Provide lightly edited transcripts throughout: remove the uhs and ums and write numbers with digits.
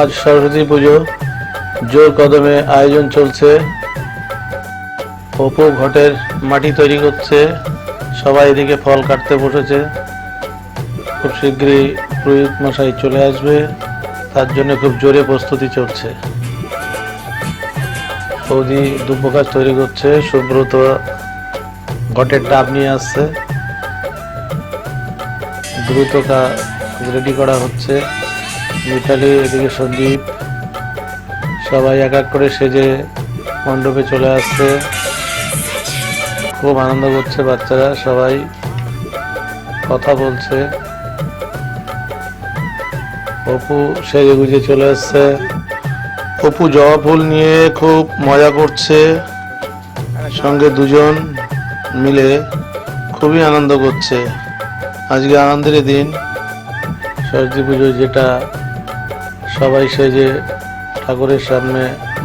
আজ সরস্বতী পুজো জোর কদমে আয়োজন চলছে। অপু ঘটের মাটি তৈরি করছে, সবাই এদিকে ফল কাটতে বসেছে। খুব শীঘ্রই পুরোহিত মশাই চলে আসবে, তার জন্য খুব জোরে প্রস্তুতি চলছে। বৌদি দুব্বকাজ তৈরি করছে, সুব্রত ঘটের ডাব নিয়ে আসছে, দ্রুত রেডি করা হচ্ছে। মিতালি এদিকে সন্দীপ সবাই এক এক করে সেজে মণ্ডপে চলে আসছে। খুব আনন্দ করছে বাচ্চারা, সবাই কথা বলছে। অপু সেজে গুজে চলে আসছে। অপু জবা ফুল নিয়ে খুব মজা করছে, সঙ্গে দুজন মিলে খুবই আনন্দ করছে। আজকে আনন্দের দিন সরস্বতী পুজো, যেটা সবাই সেজে ঠাকুরের সামনে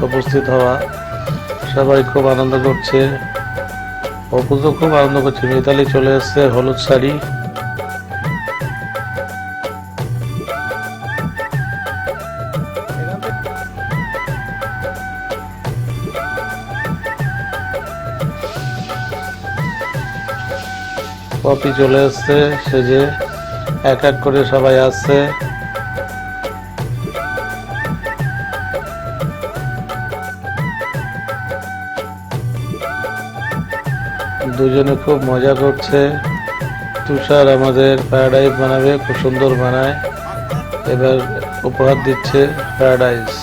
উপস্থিত হওয়া, সবাই খুব আনন্দ করছে। অপু তো খুব আনন্দ করছে। মিতালি চলে এসছে হলুদ শাড়ি। পপি চলে এসছে সেজে, এক এক করে সবাই আসছে। দুজনে খুব মজা করছে। তুষার আমাদের ফ্রাইড রাইস বানাবে, খুব সুন্দর বানায়, এবার উপহার দিচ্ছে ফ্রাইড রাইস।